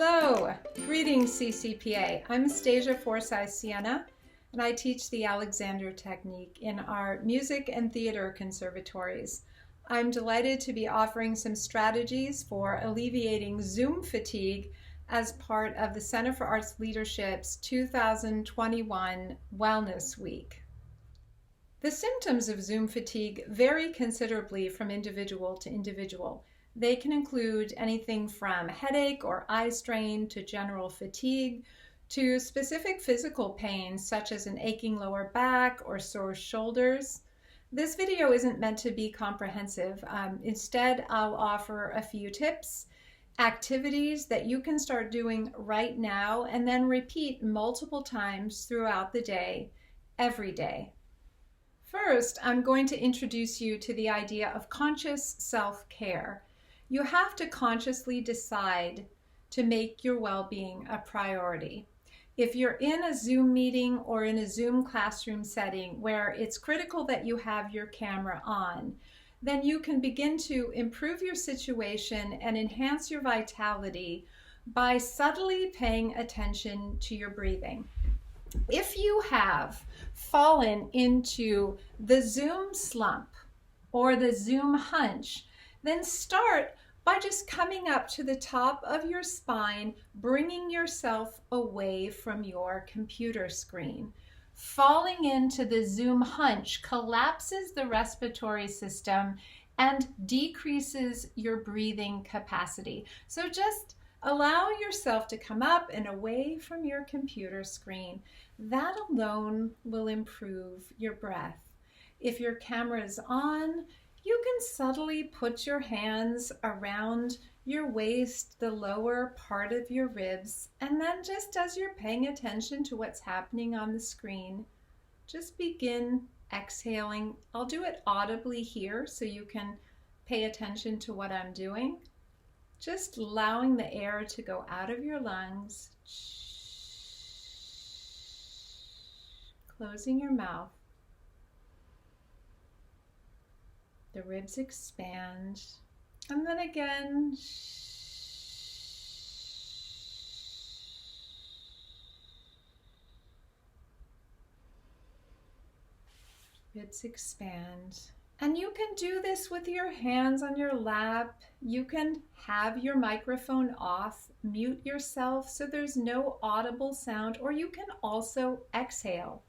Hello, greetings CCPA. I'm Stasia Forsythe Siena, and I teach the Alexander technique in our music and theater conservatories. I'm delighted to be offering some strategies for alleviating Zoom fatigue as part of the Center for Arts Leadership's 2021 Wellness Week. The symptoms of Zoom fatigue vary considerably from individual to individual. They can include anything from headache or eye strain to general fatigue to specific physical pain such as an aching lower back or sore shoulders. This video isn't meant to be comprehensive. Instead, I'll offer a few tips, activities that you can start doing right now and then repeat multiple times throughout the day, every day. First, I'm going to introduce you to the idea of conscious self-care. You have to consciously decide to make your well-being a priority. If you're in a Zoom meeting or in a Zoom classroom setting where it's critical that you have your camera on, then you can begin to improve your situation and enhance your vitality by subtly paying attention to your breathing. If you have fallen into the Zoom slump or the Zoom hunch, then start by just coming up to the top of your spine, bringing yourself away from your computer screen. Falling into the Zoom hunch collapses the respiratory system and decreases your breathing capacity. So just allow yourself to come up and away from your computer screen. That alone will improve your breath. If your camera is on, you can subtly put your hands around your waist, the lower part of your ribs, and then just as you're paying attention to what's happening on the screen, just begin exhaling. I'll do it audibly here so you can pay attention to what I'm doing. Just allowing the air to go out of your lungs, closing your mouth. The ribs expand, and then again, ribs expand. And you can do this with your hands on your lap. You can have your microphone off, mute yourself so there's no audible sound, or you can also exhale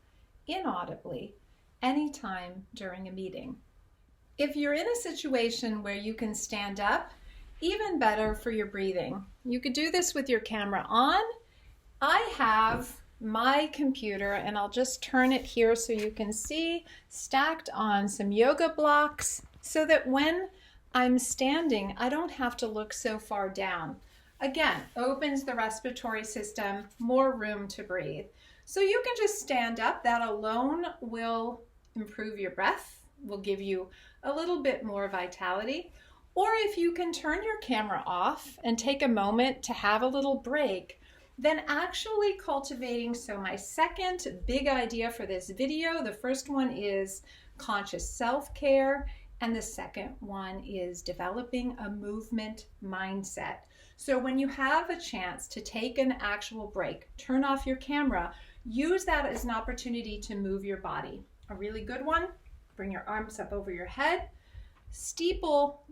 inaudibly anytime during a meeting. If you're in a situation where you can stand up, even better for your breathing. You could do this with your camera on. I have my computer, and I'll just turn it here so you can see, stacked on some yoga blocks so that when I'm standing, I don't have to look so far down. Again, opens the respiratory system, more room to breathe. So you can just stand up. That alone will improve your breath, will give you a little bit more vitality. Or if you can turn your camera off and take a moment to have a little break, then actually cultivating. So my second big idea for this video, the first one is conscious self-care, and the second one is developing a movement mindset. So when you have a chance to take an actual break, turn off your camera, use that as an opportunity to move your body. A really good one, bring your arms up over your head, steeple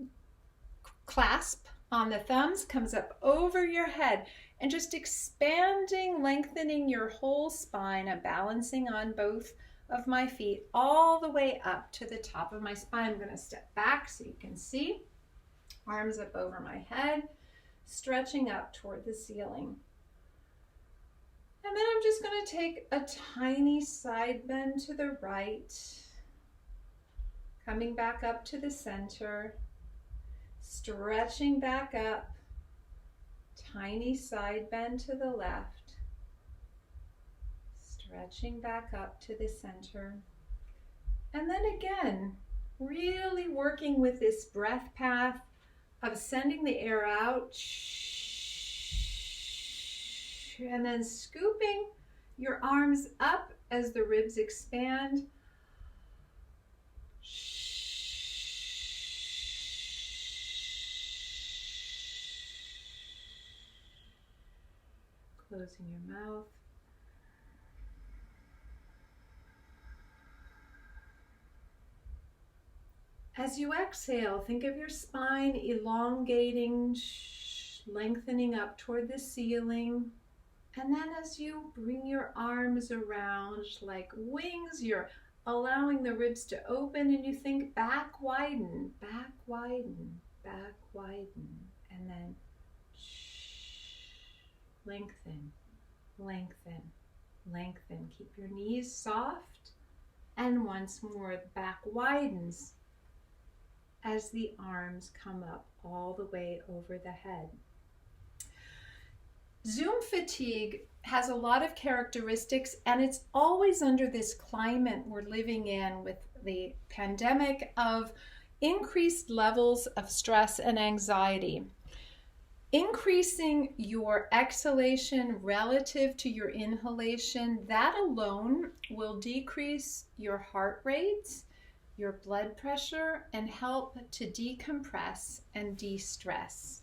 clasp on the thumbs comes up over your head, and just expanding, lengthening your whole spine. I'm balancing on both of my feet all the way up to the top of my spine. I'm going to step back so you can see. Arms up over my head, stretching up toward the ceiling. And then I'm just going to take a tiny side bend to the right, coming back up to the center, stretching back up, tiny side bend to the left, stretching back up to the center. And then again, really working with this breath path of sending the air out, and then scooping your arms up as the ribs expand. closing your mouth. As you exhale, think of your spine elongating, lengthening up toward the ceiling. And then as you bring your arms around like wings, you're allowing the ribs to open, and you think back widen, back widen, back widen. And then lengthen, lengthen, lengthen. Keep your knees soft. And once more, the back widens as the arms come up all the way over the head. Zoom fatigue has a lot of characteristics, and it's always under this climate we're living in with the pandemic of increased levels of stress and anxiety. Increasing your exhalation relative to your inhalation, that alone will decrease your heart rate, your blood pressure, and help to decompress and de-stress.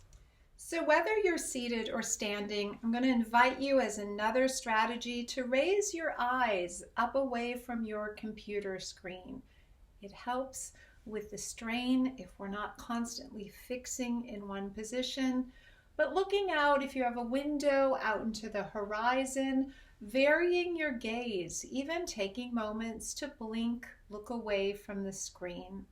So whether you're seated or standing, I'm going to invite you as another strategy to raise your eyes up away from your computer screen. It helps with the strain if we're not constantly fixing in one position. But looking out, if you have a window out into the horizon, varying your gaze, even taking moments to blink, look away from the screen.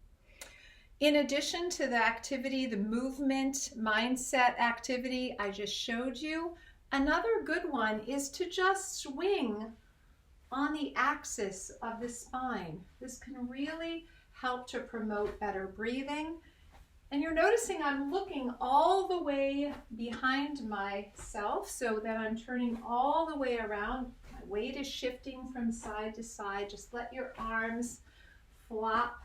In addition to the activity, the movement mindset activity I just showed you, another good one is to just swing on the axis of the spine. This can really help to promote better breathing. And you're noticing I'm looking all the way behind myself so that I'm turning all the way around. My weight is shifting from side to side. Just let your arms flop.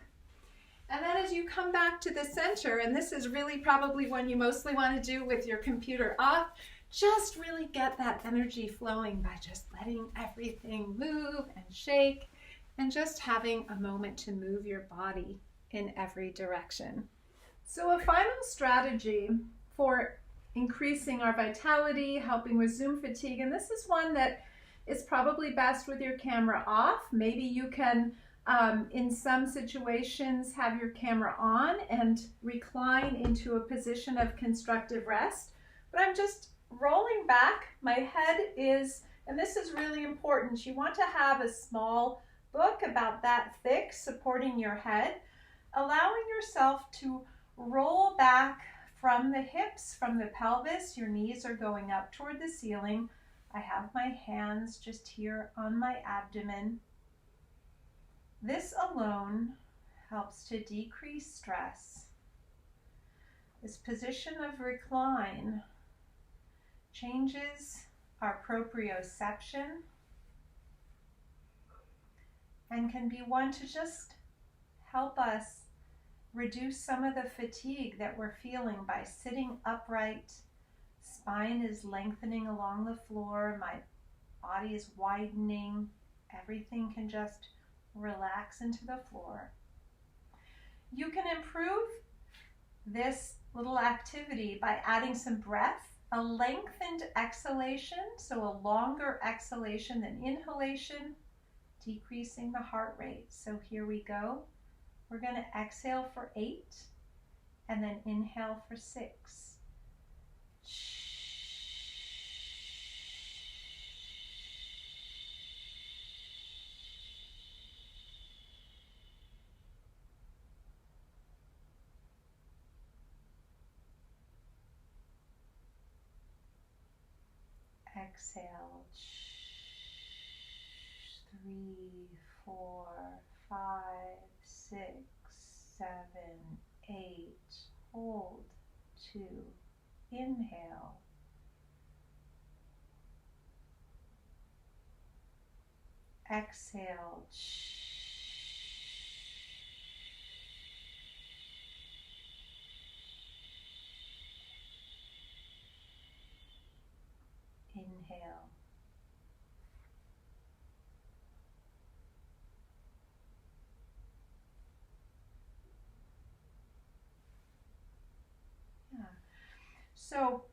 And then as you come back to the center, and this is really probably one you mostly want to do with your computer off, just really get that energy flowing by just letting everything move and shake and just having a moment to move your body in every direction. So a final strategy for increasing our vitality, helping with Zoom fatigue, and this is one that is probably best with your camera off. Maybe you can in some situations have your camera on and recline into a position of constructive rest. But I'm just rolling back. My head is, and this is really important, you want to have a small book about that thick supporting your head, allowing yourself to roll back from the hips, from the pelvis. Your knees are going up toward the ceiling. I have my hands just here on my abdomen. This alone helps to decrease stress. This position of recline changes our proprioception and can be one to just help us reduce some of the fatigue that we're feeling by sitting upright. Spine is lengthening along the floor. My body is widening. Everything can just relax into the floor. You can improve this little activity by adding some breath, a lengthened exhalation, so a longer exhalation than inhalation, decreasing the heart rate. So here we go. We're going to exhale for 8 and then inhale for 6. Exhale. 3, 4, 5, 6, 7, 8. Hold. 2. Inhale. Exhale. Inhale. Yeah. So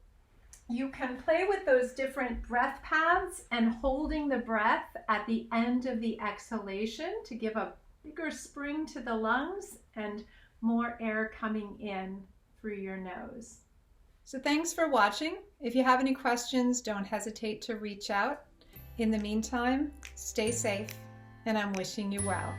You can play with those different breath paths and holding the breath at the end of the exhalation to give a bigger spring to the lungs and more air coming in through your nose. So thanks for watching. If you have any questions, don't hesitate to reach out. In the meantime, stay safe, and I'm wishing you well.